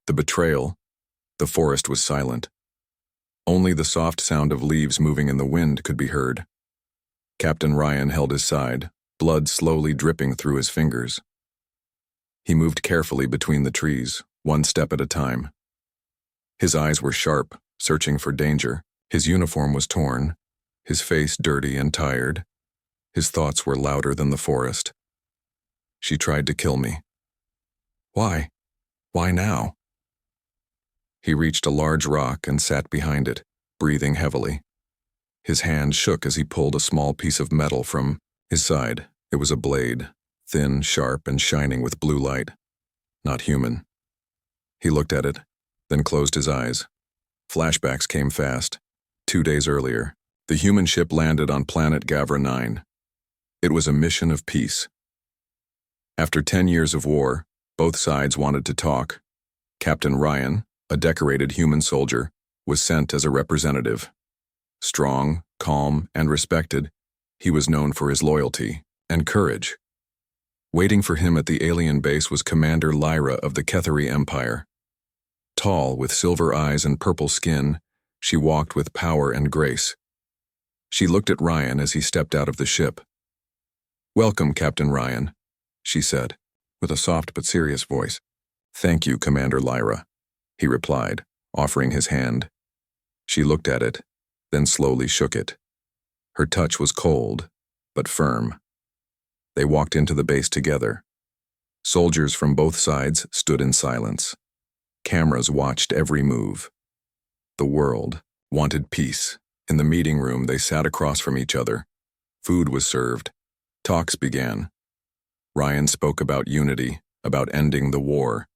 The betrayal. The forest was silent. Only the soft sound of leaves moving in the wind could be heard. Captain Ryan held his side, blood slowly dripping through his fingers. He moved carefully between the trees, one step at a time. His eyes were sharp, searching for danger. His uniform was torn, his face dirty and tired. His thoughts were louder than the forest. She tried to kill me. Why? Why now? He reached a large rock and sat behind it, breathing heavily. His hand shook as he pulled a small piece of metal from his side. It was a blade, thin, sharp, and shining with blue light. Not human. He looked at it, then closed his eyes. Flashbacks came fast. 2 days earlier, the human ship landed on planet Gavra 9. It was a mission of peace. After 10 years of war, both sides wanted to talk. Captain Ryan, a decorated human soldier, was sent as a representative. Strong, calm, and respected, he was known for his loyalty and courage. Waiting for him at the alien base was Commander Lyra of the Kethari Empire. Tall, with silver eyes and purple skin, she walked with power and grace. She looked at Ryan as he stepped out of the ship. "Welcome, Captain Ryan," she said, with a soft but serious voice. "Thank you, Commander Lyra," he replied, offering his hand. She looked at it, then slowly shook it. Her touch was cold, but firm. They walked into the base together. Soldiers from both sides stood in silence. Cameras watched every move. The world wanted peace. In the meeting room, they sat across from each other. Food was served. Talks began. Ryan spoke about unity, about ending the war.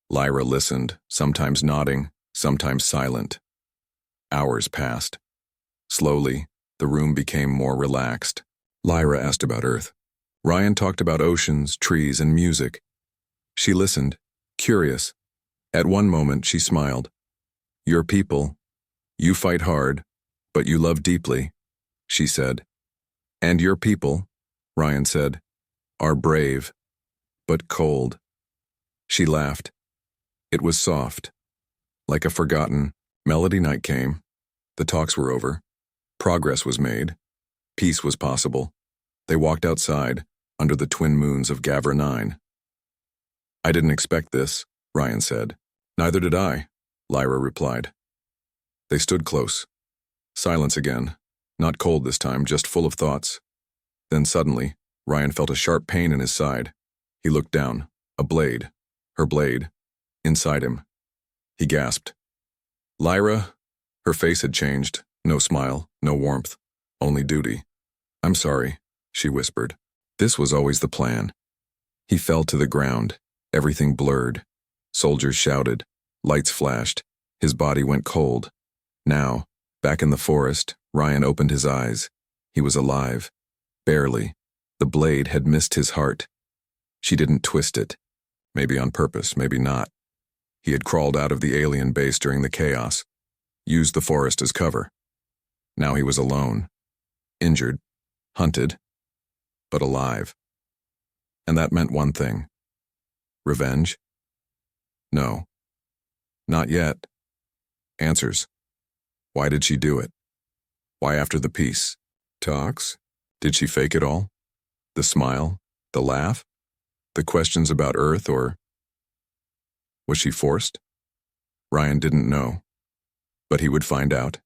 Lyra listened, sometimes nodding, sometimes silent. Hours passed. Slowly, the room became more relaxed. Lyra asked about Earth. Ryan talked about oceans, trees, and music. She listened, curious. At one moment, she smiled. "Your people, you fight hard, but you love deeply," she said. "And your people," Ryan said, "are brave, but cold." She laughed. It was soft. Like a forgotten melody. Night came. The talks were over. Progress was made. Peace was possible. They walked outside, under the twin moons of Gavra 9. "I didn't expect this," Ryan said. "Neither did I," Lyra replied. They stood close. Silence again. Not cold this time, just full of thoughts. Then suddenly, Ryan felt a sharp pain in his side. He looked down. A blade. Her blade. Inside him. He gasped. "Lyra?" Her face had changed. No smile, no warmth. Only duty. "I'm sorry," she whispered. "This was always the plan." He fell to the ground. Everything blurred. Soldiers shouted. Lights flashed. His body went cold. Now, back in the forest, Ryan opened his eyes. He was alive. Barely. The blade had missed his heart. She didn't twist it. Maybe on purpose, maybe not. He had crawled out of the alien base during the chaos, used the forest as cover. Now he was alone. Injured. Hunted. But alive. And that meant one thing. Revenge? No. Not yet. Answers. Why did she do it? Why after the peace? Talks? Did she fake it all? The smile? The laugh? The questions about Earth, or was she forced? Ryan didn't know. But he would find out.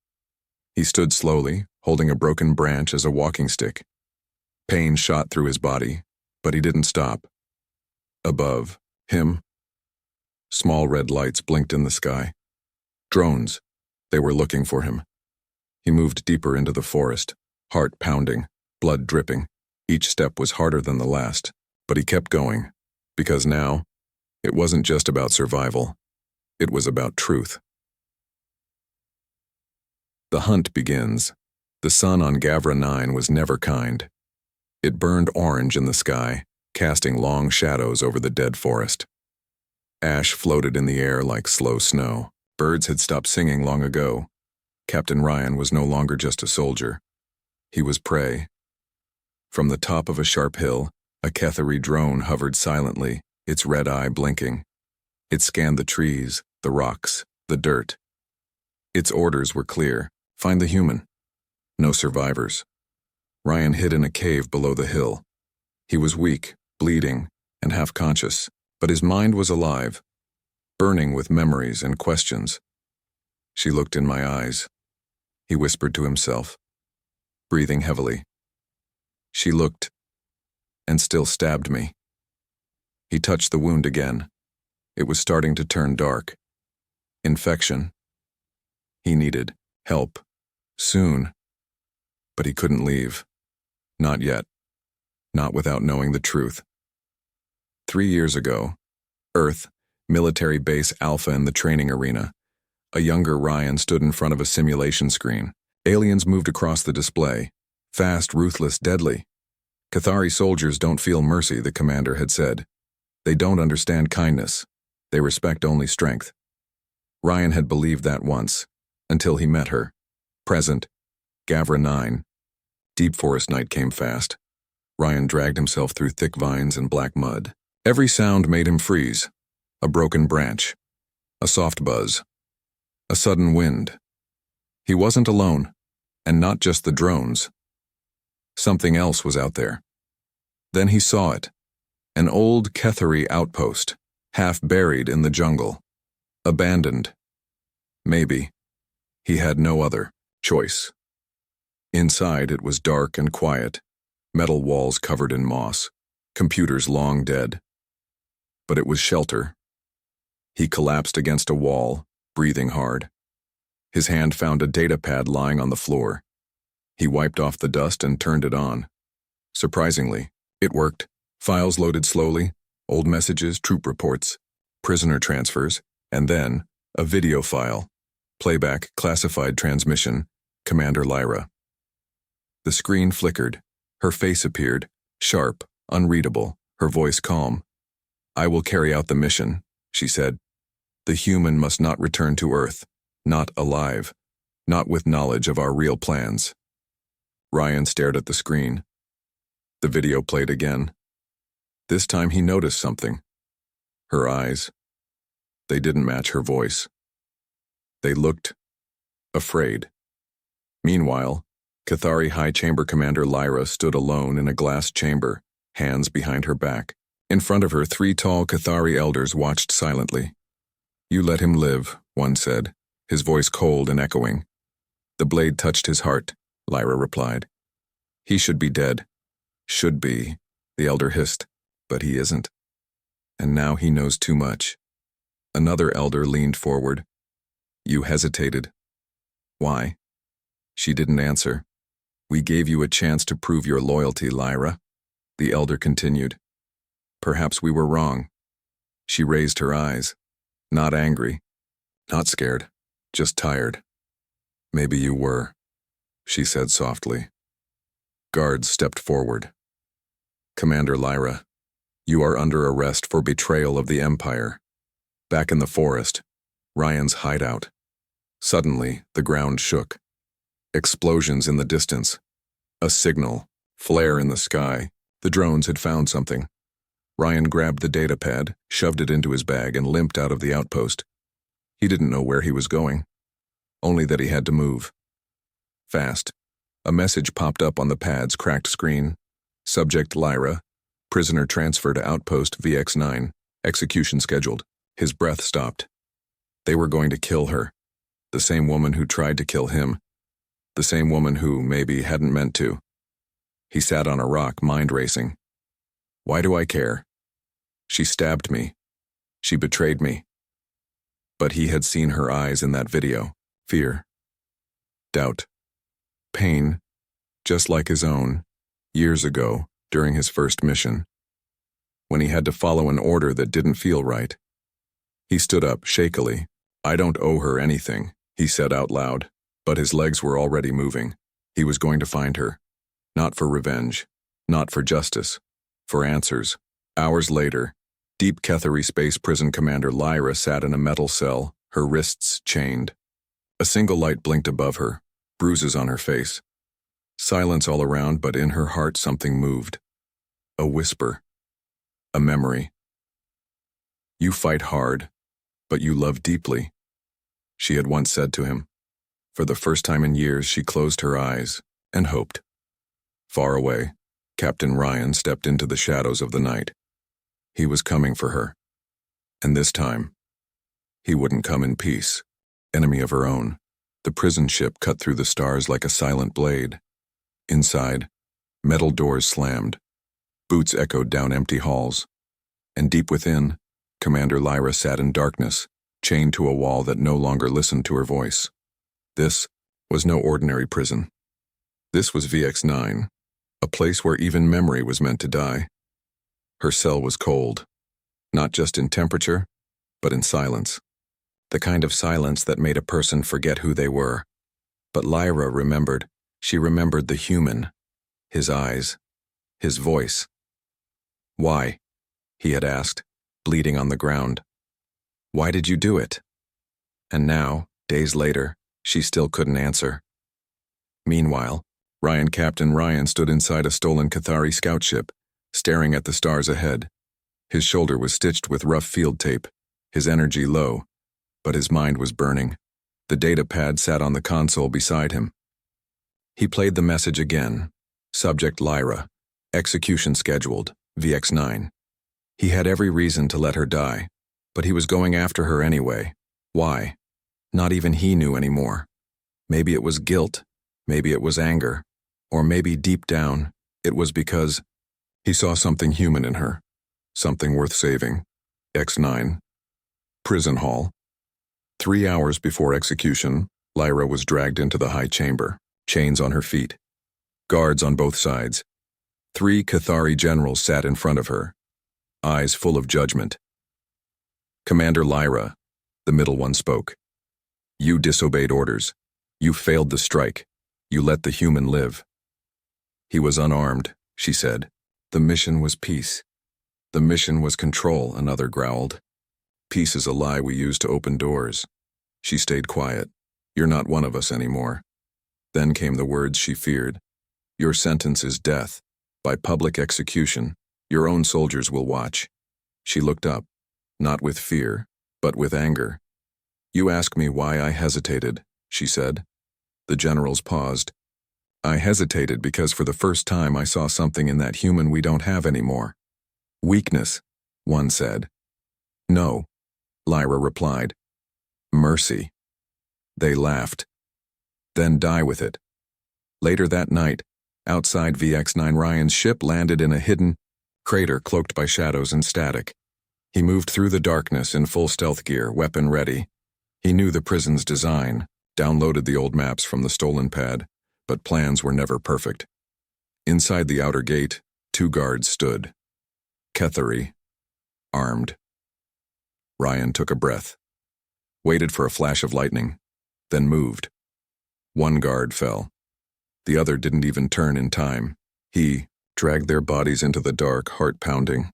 He stood slowly, holding a broken branch as a walking stick. Pain shot through his body, but he didn't stop. Above him, small red lights blinked in the sky. Drones. They were looking for him. He moved deeper into the forest, heart pounding, blood dripping. Each step was harder than the last, but he kept going, because now, it wasn't just about survival. It was about truth. The hunt begins. The sun on Gavra 9 was never kind. It burned orange in the sky, casting long shadows over the dead forest. Ash floated in the air like slow snow. Birds had stopped singing long ago. Captain Ryan was no longer just a soldier. He was prey. From the top of a sharp hill, a Kethari drone hovered silently, its red eye blinking. It scanned the trees, the rocks, the dirt. Its orders were clear. Find the human. No survivors. Ryan hid in a cave below the hill. He was weak, bleeding, and half-conscious, but his mind was alive, burning with memories and questions. She looked in my eyes. He whispered to himself, breathing heavily. She looked, and still stabbed me. He touched the wound again. It was starting to turn dark. Infection. He needed help. Soon. But he couldn't leave. Not yet. Not without knowing the truth. 3 years ago, Earth, military base Alpha in the training arena. A younger Ryan stood in front of a simulation screen. Aliens moved across the display. Fast, ruthless, deadly. Cathari soldiers don't feel mercy, the commander had said. They don't understand kindness. They respect only strength. Ryan had believed that once, until he met her. Present, Gavra 9. Deep forest night came fast. Ryan dragged himself through thick vines and black mud. Every sound made him freeze. A broken branch. A soft buzz. A sudden wind. He wasn't alone, and not just the drones. Something else was out there. Then he saw it. An old Cathari outpost, half buried in the jungle. Abandoned. Maybe. He had no other choice. Inside it was dark and quiet, metal walls covered in moss, computers long dead. But it was shelter. He collapsed against a wall, breathing hard. His hand found a data pad lying on the floor. He wiped off the dust and turned it on. Surprisingly, it worked. Files loaded slowly, old messages, troop reports, prisoner transfers, and then a video file. Playback, classified transmission, Commander Lyra. The screen flickered. Her face appeared, sharp, unreadable, her voice calm. I will carry out the mission, she said. The human must not return to Earth, not alive, not with knowledge of our real plans. Ryan stared at the screen. The video played again. This time he noticed something. Her eyes. They didn't match her voice. They looked afraid. Meanwhile, Cathari High Chamber Commander Lyra stood alone in a glass chamber, hands behind her back. In front of her, 3 tall Cathari elders watched silently. You let him live, one said, his voice cold and echoing. The blade touched his heart, Lyra replied. He should be dead. Should be, the elder hissed, but he isn't. And now he knows too much. Another elder leaned forward. You hesitated. Why? She didn't answer. We gave you a chance to prove your loyalty, Lyra, the elder continued. Perhaps we were wrong. She raised her eyes. Not angry. Not scared. Just tired. Maybe you were, she said softly. Guards stepped forward. Commander Lyra, you are under arrest for betrayal of the Empire. Back in the forest, Ryan's hideout. Suddenly, the ground shook. Explosions in the distance. A signal. Flare in the sky. The drones had found something. Ryan grabbed the data pad, shoved it into his bag, and limped out of the outpost. He didn't know where he was going. Only that he had to move. Fast. A message popped up on the pad's cracked screen. Subject Lyra. Prisoner transfer to Outpost VX9. Execution scheduled. His breath stopped. They were going to kill her. The same woman who tried to kill him. The same woman who, maybe, hadn't meant to. He sat on a rock, mind racing. Why do I care? She stabbed me. She betrayed me. But he had seen her eyes in that video. Fear. Doubt. Pain. Just like his own, years ago, during his first mission. When he had to follow an order that didn't feel right. He stood up, shakily. I don't owe her anything, he said out loud, but his legs were already moving. He was going to find her. Not for revenge. Not for justice. For answers. Hours later, Deep Cathari Space Prison Commander Lyra sat in a metal cell, her wrists chained. A single light blinked above her, bruises on her face. Silence all around, but in her heart something moved. A whisper. A memory. You fight hard. But you love deeply, she had once said to him. For the first time in years, she closed her eyes and hoped. Far away, Captain Ryan stepped into the shadows of the night. He was coming for her. And this time, he wouldn't come in peace. Enemy of her own, the prison ship cut through the stars like a silent blade. Inside, metal doors slammed. Boots echoed down empty halls. And deep within, Commander Lyra sat in darkness, chained to a wall that no longer listened to her voice. This was no ordinary prison. This was VX9, a place where even memory was meant to die. Her cell was cold, not just in temperature, but in silence. The kind of silence that made a person forget who they were. But Lyra remembered. She remembered the human, his eyes, his voice. Why? He had asked, bleeding on the ground. Why did you do it? And now, days later, she still couldn't answer. Meanwhile, Captain Ryan stood inside a stolen Cathari scout ship, staring at the stars ahead. His shoulder was stitched with rough field tape, his energy low, but his mind was burning. The data pad sat on the console beside him. He played the message again. Subject Lyra. Execution scheduled. VX9. He had every reason to let her die, but he was going after her anyway. Why? Not even he knew anymore. Maybe it was guilt, maybe it was anger, or maybe deep down, it was because he saw something human in her, something worth saving. X9. Prison hall. 3 hours before execution, Lyra was dragged into the high chamber, chains on her feet. Guards on both sides. 3 Cathari generals sat in front of her, eyes full of judgment. Commander Lyra, the middle one spoke. You disobeyed orders. You failed the strike. You let the human live. He was unarmed, she said. The mission was peace. The mission was control, another growled. Peace is a lie we use to open doors. She stayed quiet. You're not one of us anymore. Then came the words she feared. Your sentence is death. By public execution, your own soldiers will watch. She looked up, not with fear, but with anger. You ask me why I hesitated, she said. The generals paused. I hesitated because for the first time I saw something in that human we don't have anymore. Weakness, one said. No, Lyra replied. Mercy. They laughed. Then die with it. Later that night, outside VX9, Ryan's ship landed in a hidden crater cloaked by shadows and static. He moved through the darkness in full stealth gear, weapon ready. He knew the prison's design, downloaded the old maps from the stolen pad, but plans were never perfect. Inside the outer gate, 2 guards stood. Cathari, armed. Ryan took a breath, waited for a flash of lightning, then moved. 1 guard fell. The other didn't even turn in time. He dragged their bodies into the dark, heart pounding.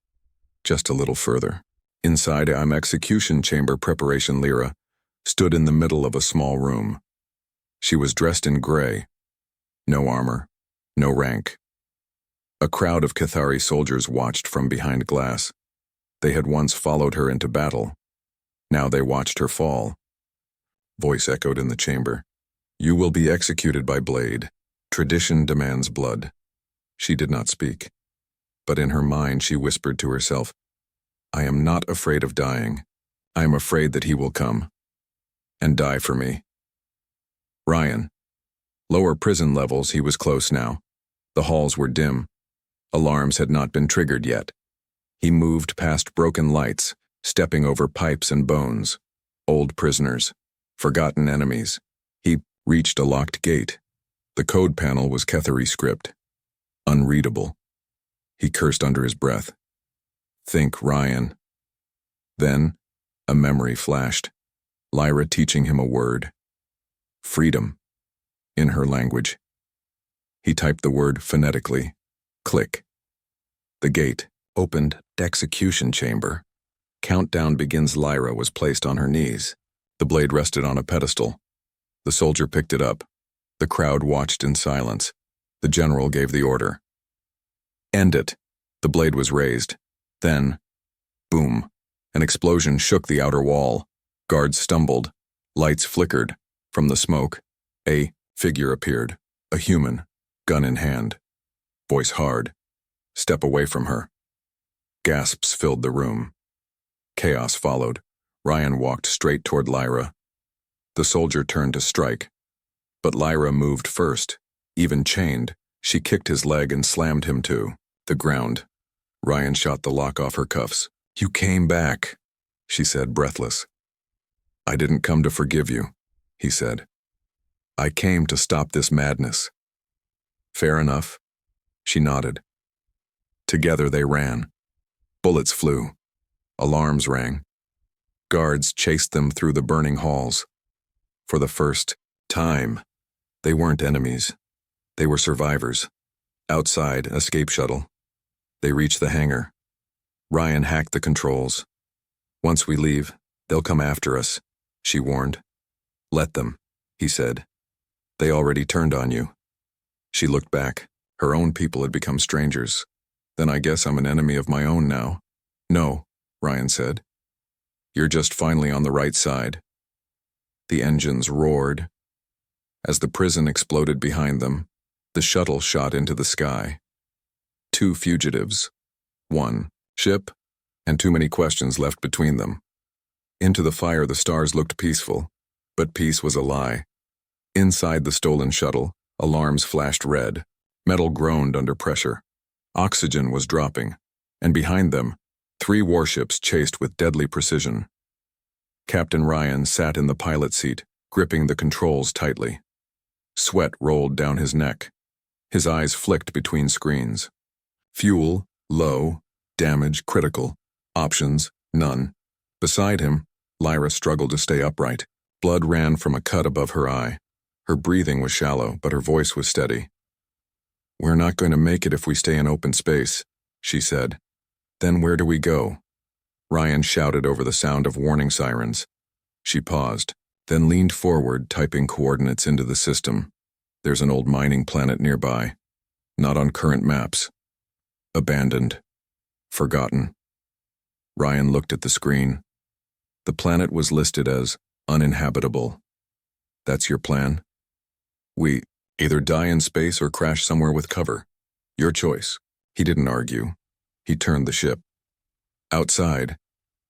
Just a little further. Inside execution chamber preparation, Lyra stood in the middle of a small room. She was dressed in gray. No armor, no rank. A crowd of Cathari soldiers watched from behind glass. They had once followed her into battle. Now they watched her fall. Voice echoed in the chamber. You will be executed by blade. Tradition demands blood. She did not speak, but in her mind she whispered to herself, I am not afraid of dying. I am afraid that he will come and die for me. Ryan. Lower prison levels, he was close now. The halls were dim. Alarms had not been triggered yet. He moved past broken lights, stepping over pipes and bones. Old prisoners. Forgotten enemies. He reached a locked gate. The code panel was Cathari script. Unreadable. He cursed under his breath. Think, Ryan. Then, a memory flashed. Lyra teaching him a word. Freedom. In her language. He typed the word phonetically. Click. The gate opened. Execution chamber. Countdown begins. Lyra was placed on her knees. The blade rested on a pedestal. The soldier picked it up. The crowd watched in silence. The general gave the order. End it. The blade was raised. Then, boom, an explosion shook the outer wall. Guards stumbled. Lights flickered. From the smoke, a figure appeared. A human, gun in hand. Voice hard. Step away from her. Gasps filled the room. Chaos followed. Ryan walked straight toward Lyra. The soldier turned to strike. But Lyra moved first. Even chained, she kicked his leg and slammed him to the ground. Ryan shot the lock off her cuffs. "You came back," she said, breathless. "I didn't come to forgive you," he said. "I came to stop this madness." "Fair enough." She nodded. Together they ran. Bullets flew. Alarms rang. Guards chased them through the burning halls. For the first time, they weren't enemies. They were survivors. Outside, escape shuttle. They reached the hangar. Ryan hacked the controls. "Once we leave, they'll come after us," she warned. "Let them," he said. "They already turned on you." She looked back. Her own people had become strangers. "Then I guess I'm an enemy of my own now." "No," Ryan said. "You're just finally on the right side." The engines roared. As the prison exploded behind them, the shuttle shot into the sky. 2 fugitives. 1 ship, and too many questions left between them. Into the fire the stars looked peaceful, but peace was a lie. Inside the stolen shuttle, alarms flashed red. Metal groaned under pressure. Oxygen was dropping, and behind them, 3 warships chased with deadly precision. Captain Ryan sat in the pilot seat, gripping the controls tightly. Sweat rolled down his neck. His eyes flicked between screens. Fuel, low. Damage, critical. Options, none. Beside him, Lyra struggled to stay upright. Blood ran from a cut above her eye. Her breathing was shallow, but her voice was steady. "We're not going to make it if we stay in open space," she said. "Then where do we go?" Ryan shouted over the sound of warning sirens. She paused, then leaned forward, typing coordinates into the system. "There's an old mining planet nearby. Not on current maps. Abandoned. Forgotten." Ryan looked at the screen. The planet was listed as uninhabitable. "That's your plan?" "We either die in space or crash somewhere with cover. Your choice." He didn't argue. He turned the ship. Outside,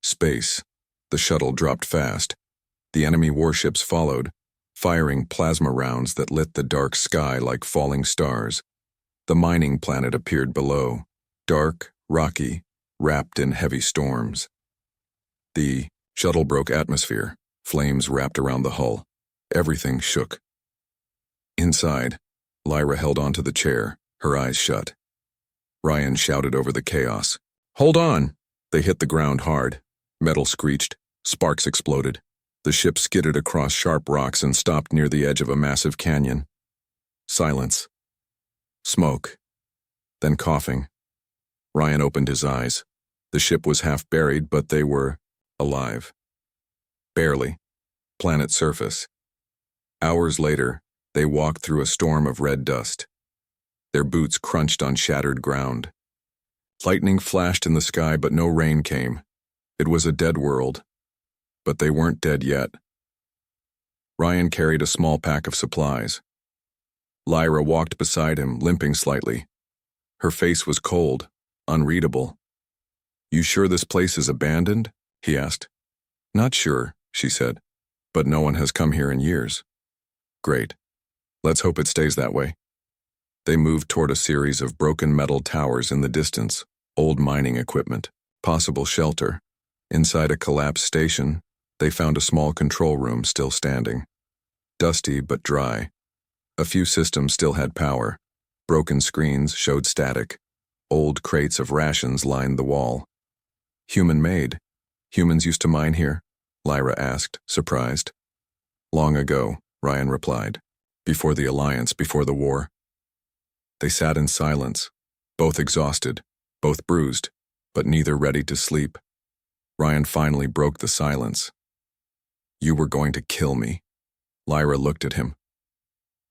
space. The shuttle dropped fast. The enemy warships followed, firing plasma rounds that lit the dark sky like falling stars. The mining planet appeared below, dark, rocky, wrapped in heavy storms. The shuttle broke atmosphere. Flames wrapped around the hull. Everything shook. Inside, Lyra held onto the chair, her eyes shut. Ryan shouted over the chaos. "Hold on!" They hit the ground hard. Metal screeched. Sparks exploded. The ship skidded across sharp rocks and stopped near the edge of a massive canyon. Silence. Smoke. Then coughing. Ryan opened his eyes. The ship was half buried, but they were alive. Barely. Planet surface. Hours later, they walked through a storm of red dust. Their boots crunched on shattered ground. Lightning flashed in the sky, but no rain came. It was a dead world. But they weren't dead yet. Ryan carried a small pack of supplies. Lyra walked beside him, limping slightly. Her face was cold, unreadable. "You sure this place is abandoned?" he asked. "Not sure," she said, "but no one has come here in years." "Great. Let's hope it stays that way." They moved toward a series of broken metal towers in the distance, old mining equipment, possible shelter. Inside a collapsed station, they found a small control room still standing. Dusty but dry. A few systems still had power. Broken screens showed static. Old crates of rations lined the wall. "Human-made. Humans used to mine here?" Lyra asked, surprised. "Long ago," Ryan replied. "Before the Alliance, before the war." They sat in silence, both exhausted, both bruised, but neither ready to sleep. Ryan finally broke the silence. "You were going to kill me." Lyra looked at him.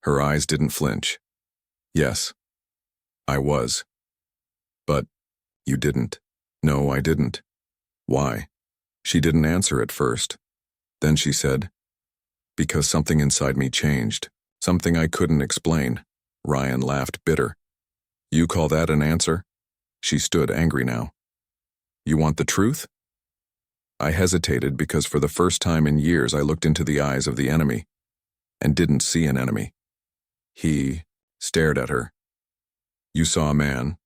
Her eyes didn't flinch. "Yes, I was. But you didn't." "No, I didn't." "Why?" She didn't answer at first. Then she said, "Because something inside me changed. Something I couldn't explain." Ryan laughed, bitter. "You call that an answer?" She stood angry now. "You want the truth?" I hesitated because for the first time in years I looked into the eyes of the enemy and didn't see an enemy. He stared at her. "You saw a man."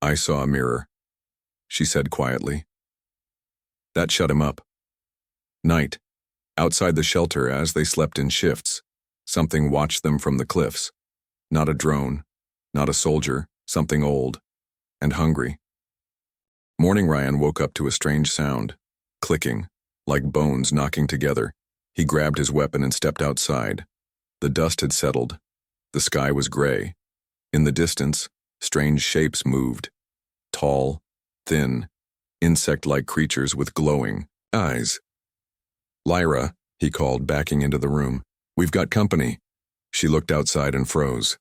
"I saw a mirror," she said quietly. That shut him up. Night. Outside the shelter as they slept in shifts, something watched them from the cliffs. Not a drone, not a soldier, something old and hungry. Morning Ryan woke up to a strange sound, clicking, like bones knocking together. He grabbed his weapon and stepped outside. The dust had settled. The sky was gray. In the distance, strange shapes moved. Tall, thin, insect-like creatures with glowing eyes. "Lyra," he called, backing into the room. "We've got company." She looked outside and froze.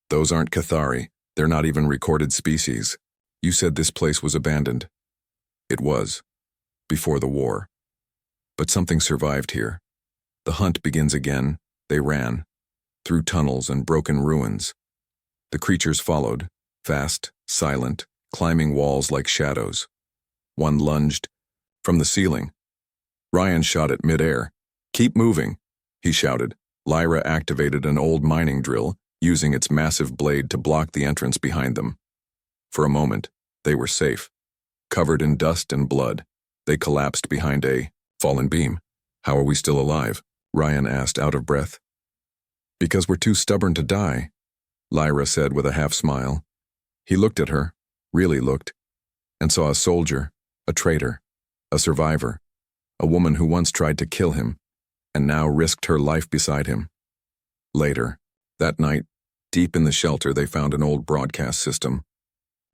"Those aren't Cathari. They're not even recorded species. You said this place was abandoned." It was, before the war. But something survived here. The hunt begins again. They ran, through tunnels and broken ruins. The creatures followed, fast, silent, climbing walls like shadows. One lunged from the ceiling. Ryan shot at midair. "Keep moving," he shouted. Lyra activated an old mining drill, using its massive blade to block the entrance behind them. For a moment, they were safe. Covered in dust and blood, they collapsed behind a fallen beam. "How are we still alive?" Ryan asked, out of breath. "Because we're too stubborn to die," Lyra said with a half-smile. He looked at her, really looked, and saw a soldier, a traitor, a survivor, a woman who once tried to kill him, and now risked her life beside him. Later, that night, deep in the shelter, they found an old broadcast system.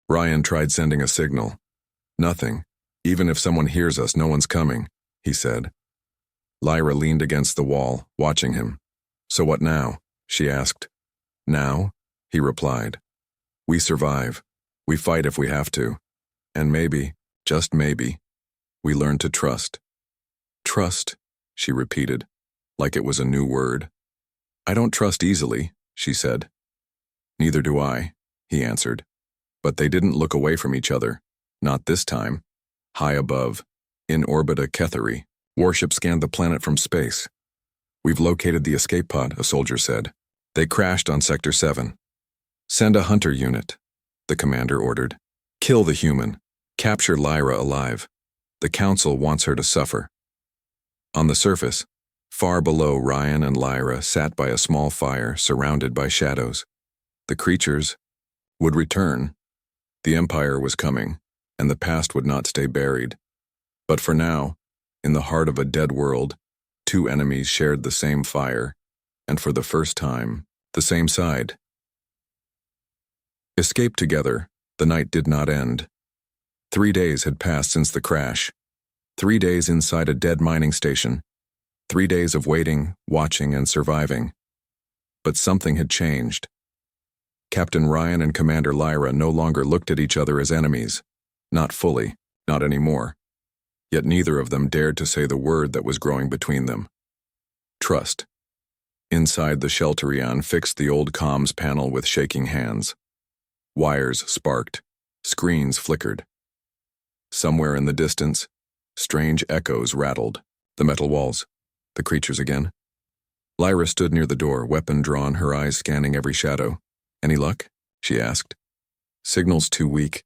Ryan tried sending a signal. "Nothing. Even if someone hears us, no one's coming," he said. Lyra leaned against the wall, watching him. "So what now?" she asked. "Now?" he replied. "We survive. We fight if we have to. And maybe, just maybe, we learn to trust." "Trust," she repeated, like it was a new word. "I don't trust easily," she said. "Neither do I," he answered. But they didn't look away from each other. Not this time. High above, in orbita Cathari, warship scanned the planet from space. "We've located the escape pod," a soldier said. "They crashed on Sector 7. "Send a hunter unit," the commander ordered. "Kill the human. Capture Lyra alive. The council wants her to suffer." On the surface, far below, Ryan and Lyra sat by a small fire surrounded by shadows. The creatures would return. The Empire was coming, and the past would not stay buried. But for now, in the heart of a dead world, two enemies shared the same fire, and for the first time, the same side. Escaped together, the night did not end. 3 days had passed since the crash. 3 days inside a dead mining station. 3 days of waiting, watching, and surviving. But something had changed. Captain Ryan and Commander Lyra no longer looked at each other as enemies. Not fully, not anymore. Yet neither of them dared to say the word that was growing between them. Trust. Inside the shelterion fixed the old comms panel with shaking hands. Wires sparked. Screens flickered. Somewhere in the distance, strange echoes rattled. The metal walls. The creatures again. Lyra stood near the door, weapon drawn, her eyes scanning every shadow. "Any luck?" she asked. "Signal's too weak,"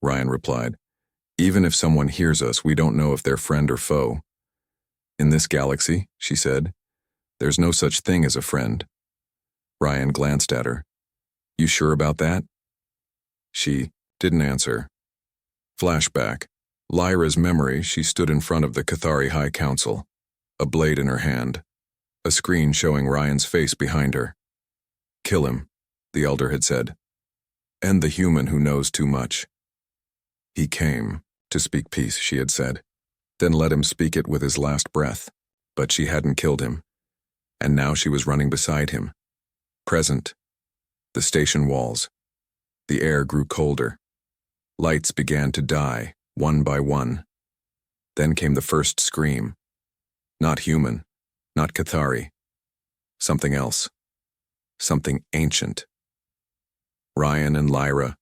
Ryan replied. "Even if someone hears us, we don't know if they're friend or foe." "In this galaxy," she said, "there's no such thing as a friend." Ryan glanced at her. "You sure about that?" She didn't answer. Flashback. Lyra's memory, she stood in front of the Cathari High Council, a blade in her hand, a screen showing Ryan's face behind her. "Kill him," the elder had said. "End the human who knows too much." "He came to speak peace," she had said. Then let him speak it with his last breath. But she hadn't killed him. And now she was running beside him. Present. The station walls. The air grew colder. Lights began to die, one by one. Then came the first scream. Not human, not Cathari. Something else. Something ancient. Ryan and Lyra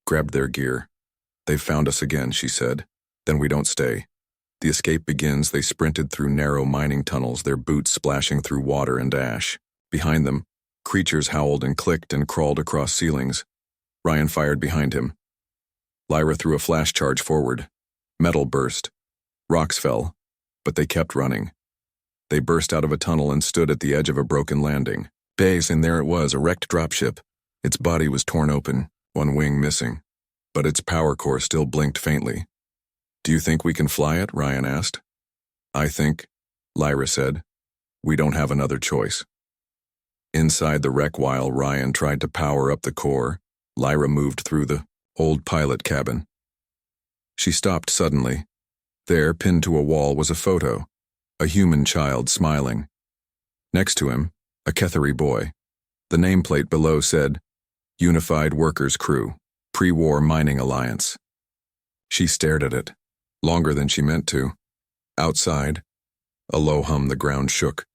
grabbed their gear. "They've found us again," she said. "Then we don't stay." The escape begins. They sprinted through narrow mining tunnels, their boots splashing through water and ash. Behind them, creatures howled and clicked and crawled across ceilings. Ryan fired behind him. Lyra threw a flash charge forward. Metal burst. Rocks fell, but they kept running. They burst out of a tunnel and stood at the edge of a broken landing. Base, and there it was, a wrecked dropship. Its body was torn open, one wing missing, but its power core still blinked faintly. "Do you think we can fly it?" Ryan asked. "I think," Lyra said. "We don't have another choice." Inside the wreck, while Ryan tried to power up the core, Lyra moved through the old pilot cabin. She stopped suddenly. There, pinned to a wall, was a photo, a human child smiling. Next to him, a Cathari boy. The nameplate below said, "Unified Workers Crew, Pre-War Mining Alliance." She stared at it, longer than she meant to. Outside, a low hum, the ground shook.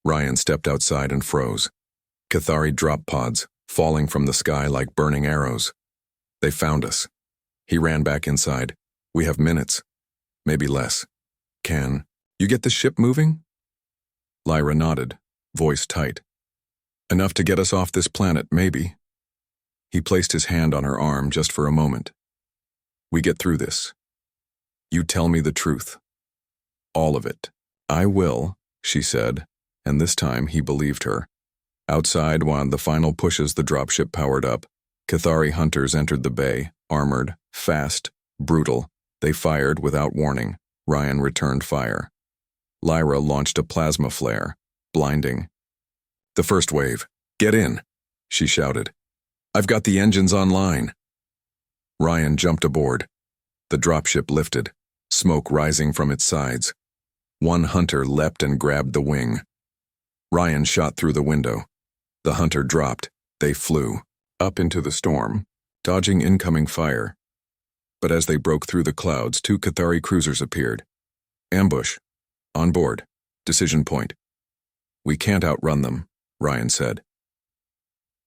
Ryan stepped outside and froze. Cathari drop pods, falling from the sky like burning arrows. "They found us." He ran back inside. "We have minutes, maybe less. Can you get the ship moving?" Lyra nodded, voice tight. "Enough to get us off this planet, maybe." He placed his hand on her arm just for a moment. "We get through this. You tell me the truth. All of it." "I will," she said, and this time he believed her. Outside, while the final pushes the dropship powered up, Cathari hunters entered the bay, armored, fast, brutal. They fired without warning. Ryan returned fire. Lyra launched a plasma flare, blinding. "The first wave. Get in," she shouted. "I've got the engines online." Ryan jumped aboard. The dropship lifted, smoke rising from its sides. One hunter leapt and grabbed the wing. Ryan shot through the window. The hunter dropped. They flew up into the storm, dodging incoming fire. But as they broke through the clouds, two Cathari cruisers appeared. "Ambush. On board. Decision point." "We can't outrun them," Ryan said.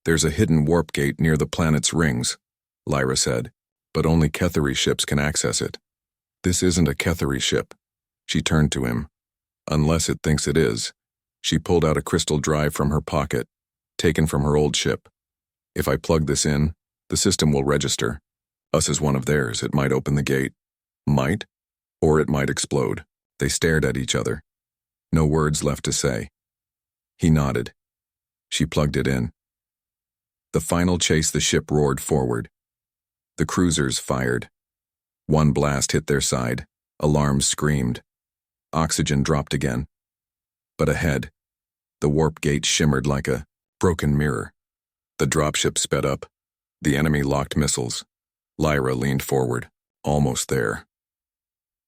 "There's a hidden warp gate near the planet's rings," Lyra said, "but only Cathari ships can access it." "This isn't a Cathari ship." She turned to him. "Unless it thinks it is." She pulled out a crystal drive from her pocket, taken from her old ship. "If I plug this in, the system will register us as one of theirs. It might open the gate. Might, or it might explode." They stared at each other. No words left to say. He nodded. She plugged it in. The final chase, the ship roared forward. The cruisers fired. One blast hit their side. Alarms screamed. Oxygen dropped again. But ahead, the warp gate shimmered like a broken mirror. The dropship sped up. The enemy locked missiles. Lyra leaned forward. Almost there.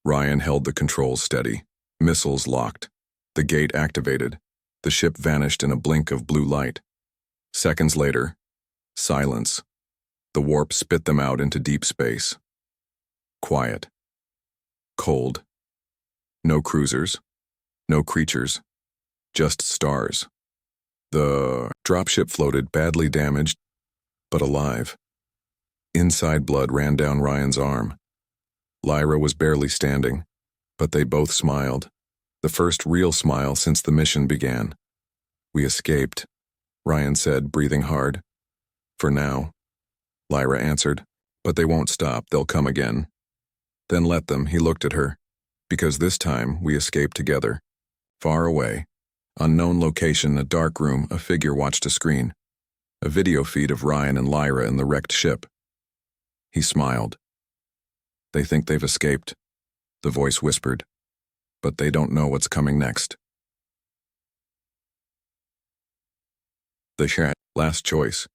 Ryan held the controls steady. Missiles locked. The gate activated. The ship vanished in a blink of blue light. Seconds later, silence. The warp spit them out into deep space. Quiet. Cold. No cruisers. No creatures. Just stars. The dropship floated, badly damaged, but alive. Inside, blood ran down Ryan's arm. Lyra was barely standing, but they both smiled. The first real smile since the mission began. "We escaped," Ryan said, breathing hard. "For now," Lyra answered. "But they won't stop. They'll come again." "Then let them," he looked at her. "Because this time we escaped together." Far away, unknown location, a dark room, a figure watched a screen. A video feed of Ryan and Lyra in the wrecked ship. He smiled. "They think they've escaped," the voice whispered. "But they don't know what's coming next." The last choice.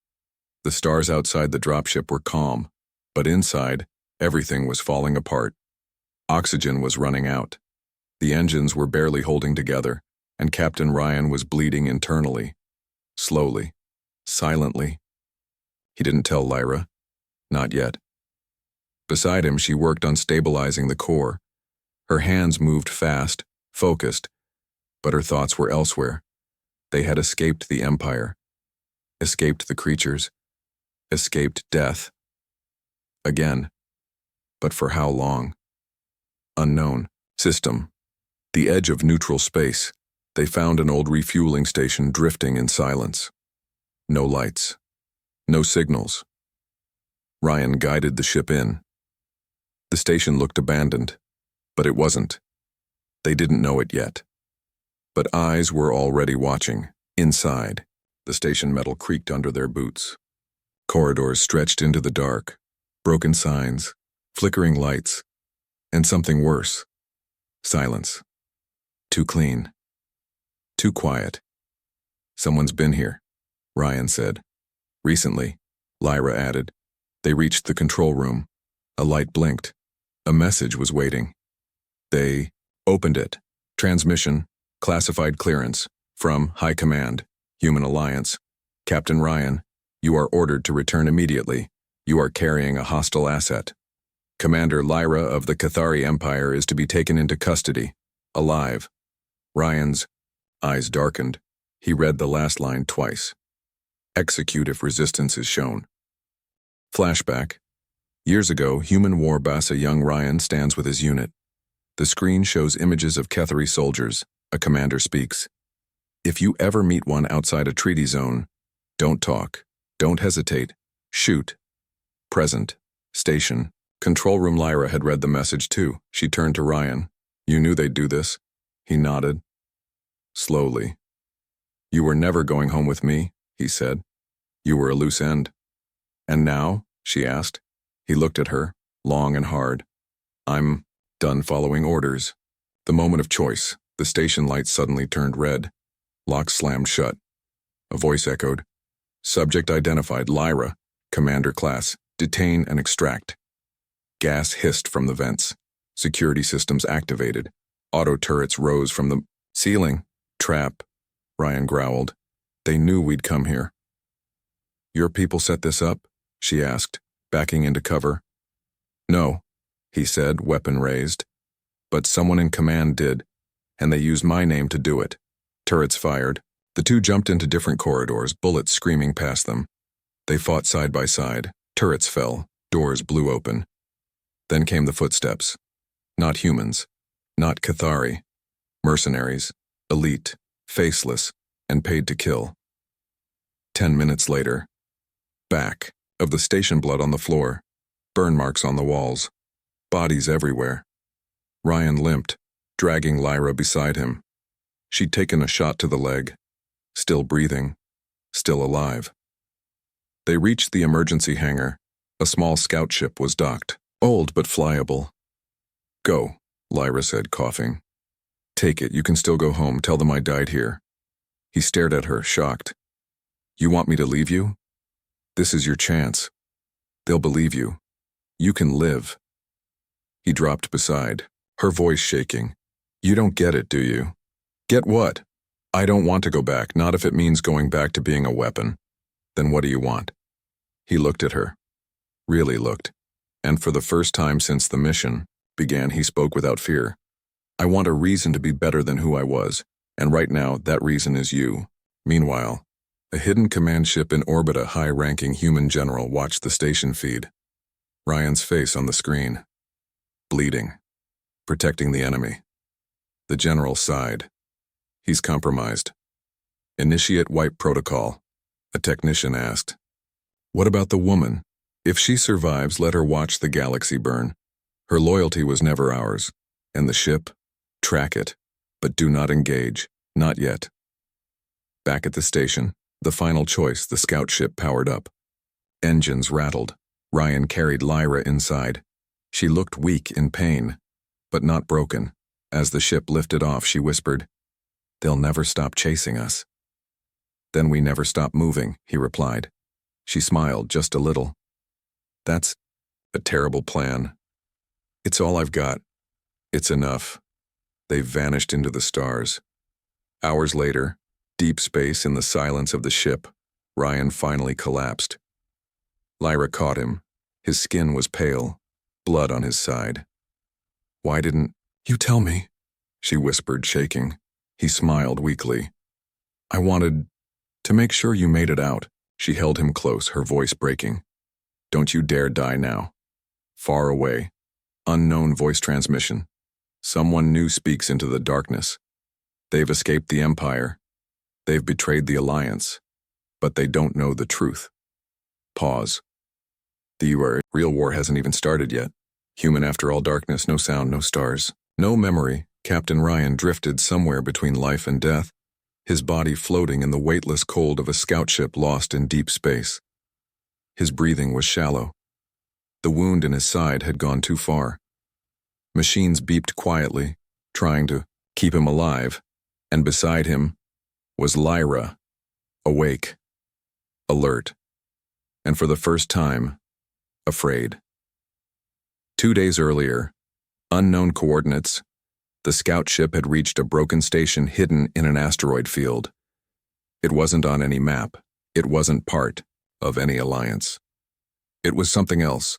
The stars outside the dropship were calm, but inside, everything was falling apart. Oxygen was running out. The engines were barely holding together, and Captain Ryan was bleeding internally. Slowly. Silently. He didn't tell Lyra. Not yet. Beside him, she worked on stabilizing the core. Her hands moved fast, focused, but her thoughts were elsewhere. They had escaped the Empire, escaped the creatures, escaped death. Again. But for how long? Unknown. System. The edge of neutral space. They found an old refueling station drifting in silence. No lights. No signals. Ryan guided the ship in. The station looked abandoned, but it wasn't. They didn't know it yet. But eyes were already watching. Inside, the station metal creaked under their boots. Corridors stretched into the dark, broken signs, flickering lights, and something worse. Silence. Too clean. Too quiet. Someone's been here, Ryan said. Recently, Lyra added. They reached the control room. A light blinked. A message was waiting. They opened it. Transmission, classified clearance, from High Command, Human Alliance. Captain Ryan, you are ordered to return immediately. You are carrying a hostile asset. Commander Lyra of the Cathari Empire is to be taken into custody, alive. Ryan's eyes darkened. He read the last line twice. Execute if resistance is shown. Flashback. Years ago, human war boss young Ryan stands with his unit. The screen shows images of Cathari soldiers. A commander speaks. If you ever meet one outside a treaty zone, don't talk, don't hesitate, shoot. Present. Station. Control room. Lyra had read the message too. She turned to Ryan. You knew they'd do this. He nodded. Slowly. You were never going home with me, he said. You were a loose end. And now? She asked. He looked at her, long and hard. I'm done following orders. The moment of choice. The station lights suddenly turned red. Locks slammed shut. A voice echoed. Subject identified. Lyra. Commander class. Detain and extract. Gas hissed from the vents. Security systems activated. Auto turrets rose from the ceiling. Trap, Ryan growled. They knew we'd come here. Your people set this up? She asked, backing into cover. No, he said, weapon raised. But someone in command did, and they used my name to do it. Turrets fired. The two jumped into different corridors, bullets screaming past them. They fought side by side. Turrets fell. Doors blew open. Then came the footsteps. Not humans. Not Cathari. Mercenaries. Elite. Faceless. And paid to kill. 10 minutes later. Back. Of the station, blood on the floor. Burn marks on the walls. Bodies everywhere. Ryan limped, dragging Lyra beside him. She'd taken a shot to the leg. Still breathing. Still alive. They reached the emergency hangar. A small scout ship was docked. Old but flyable. Go, Lyra said, coughing. Take it, you can still go home. Tell them I died here. He stared at her, shocked. You want me to leave you? This is your chance. They'll believe you. You can live. He dropped beside, her voice shaking. You don't get it, do you? Get what? I don't want to go back, not if it means going back to being a weapon. Then what do you want? He looked at her. Really looked. And for the first time since the mission began, he spoke without fear. I want a reason to be better than who I was, and right now that reason is you. Meanwhile, a hidden command ship in orbit, a high-ranking human general, watched the station feed. Ryan's face on the screen. Bleeding. Protecting the enemy. The general sighed. He's compromised. Initiate wipe protocol. A technician asked. What about the woman? If she survives, let her watch the galaxy burn. Her loyalty was never ours. And the ship? Track it. But do not engage. Not yet. Back at the station, the final choice, the scout ship powered up. Engines rattled. Ryan carried Lyra inside. She looked weak in pain, but not broken. As the ship lifted off, she whispered, They'll never stop chasing us. Then we never stop moving, he replied. She smiled just a little. That's a terrible plan. It's all I've got. It's enough. They vanished into the stars. Hours later, deep space in the silence of the ship, Ryan finally collapsed. Lyra caught him. His skin was pale, blood on his side. Why didn't you tell me? she whispered, shaking. He smiled weakly. I wanted to make sure you made it out. She held him close, her voice breaking. Don't you dare die now. Far away. Unknown voice transmission. Someone new speaks into the darkness. They've escaped the Empire. They've betrayed the Alliance. But they don't know the truth. Pause. The real war hasn't even started yet. Human after all, darkness, no sound, no stars, no memory. Captain Ryan drifted somewhere between life and death, his body floating in the weightless cold of a scout ship lost in deep space. His breathing was shallow. The wound in his side had gone too far. Machines beeped quietly, trying to keep him alive, and beside him was Lyra, awake, alert, and for the first time, afraid. 2 days earlier, unknown coordinates, the scout ship had reached a broken station hidden in an asteroid field. It wasn't on any map. It wasn't part of any alliance. It was something else.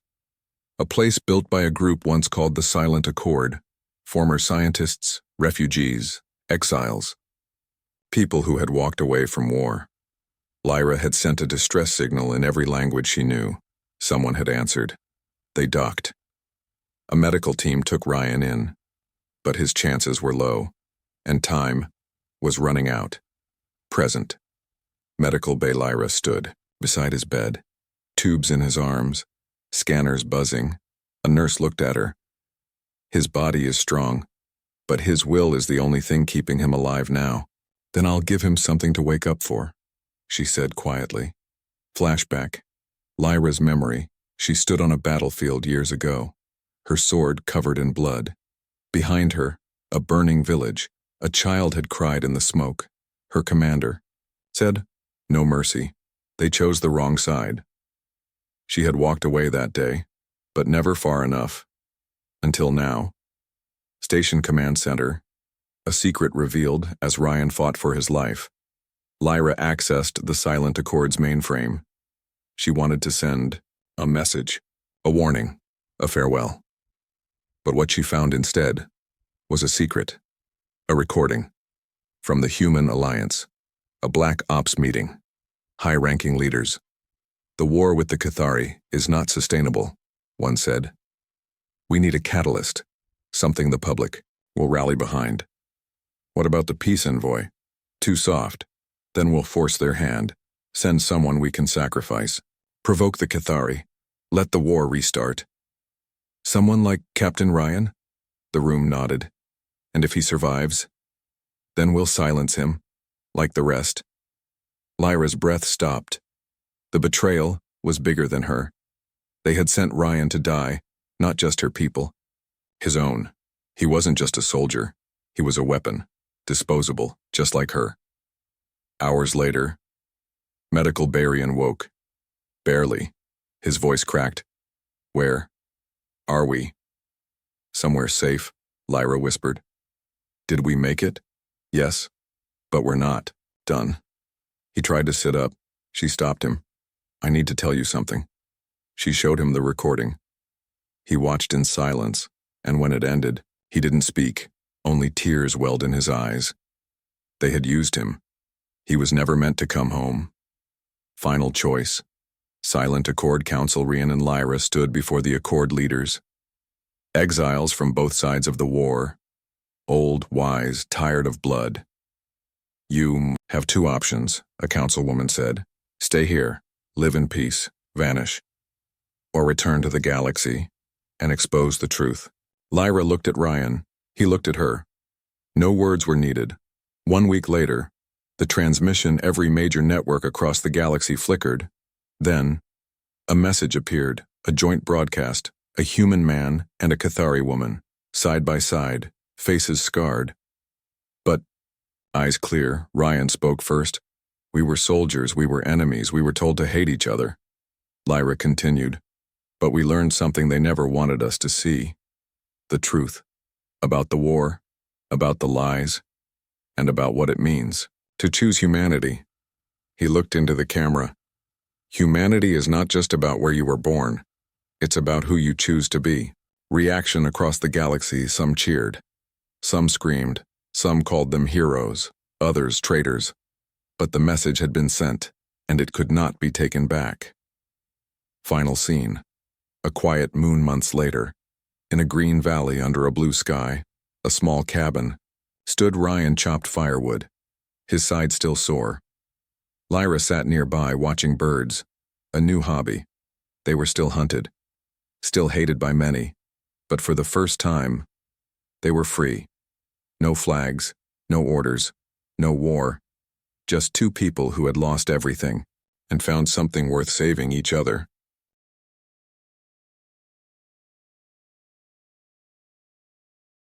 A place built by a group once called the Silent Accord, former scientists, refugees, exiles, people who had walked away from war. Lyra had sent a distress signal in every language she knew. Someone had answered. They docked. A medical team took Ryan in, but his chances were low, and time was running out. Present. Medical Bay Lyra stood beside his bed, tubes in his arms, scanners buzzing. A nurse looked at her. His body is strong, but his will is the only thing keeping him alive now. Then I'll give him something to wake up for, she said quietly. Flashback. Lyra's memory. She stood on a battlefield years ago, her sword covered in blood. Behind her, a burning village. A child had cried in the smoke. Her commander said, "No mercy. They chose the wrong side." She had walked away that day, but never far enough. Until now. Station Command Center. A secret revealed as Ryan fought for his life. Lyra accessed the Silent Accord's mainframe. She wanted to send a message, a warning, a farewell. But what she found instead was a secret, a recording from the Human Alliance, a Black Ops meeting, high-ranking leaders. The war with the Cathari is not sustainable, one said. We need a catalyst, something the public will rally behind. What about the peace envoy? Too soft. Then we'll force their hand, send someone we can sacrifice, provoke the Cathari, let the war restart. Someone like Captain Ryan? The room nodded. And if he survives, then we'll silence him, like the rest. Lyra's breath stopped. The betrayal was bigger than her. They had sent Ryan to die, not just her people. His own. He wasn't just a soldier. He was a weapon, disposable, just like her. Hours later, Medical Barian woke. Barely. His voice cracked. Where are we? Somewhere safe, Lyra whispered. Did we make it? Yes, but we're not done. He tried to sit up. She stopped him. I need to tell you something. She showed him the recording. He watched in silence, and when it ended, he didn't speak. Only tears welled in his eyes. They had used him. He was never meant to come home. Final choice. Silent Accord Council Ryan and Lyra stood before the Accord leaders. Exiles from both sides of the war. Old, wise, tired of blood. You have two options, a councilwoman said. Stay here, live in peace, vanish. Or return to the galaxy and expose the truth. Lyra looked at Ryan. He looked at her. No words were needed. 1 week later, the transmission every major network across the galaxy flickered. Then, a message appeared, a joint broadcast, a human man and a Cathari woman, side by side, faces scarred. But, eyes clear, Ryan spoke first. We were soldiers, we were enemies, we were told to hate each other. Lyra continued. But we learned something they never wanted us to see. The truth. About the war, about the lies, and about what it means to choose humanity. He looked into the camera. Humanity is not just about where you were born. It's about who you choose to be. Reaction across the galaxy, some cheered. Some screamed, some called them heroes, others traitors. But the message had been sent, and it could not be taken back. Final scene. A quiet moon months later. In a green valley under a blue sky, a small cabin, stood Ryan chopped firewood, his side still sore. Lyra sat nearby watching birds, a new hobby. They were still hunted, still hated by many, but for the first time, they were free. No flags, no orders, no war, just two people who had lost everything and found something worth saving: each other.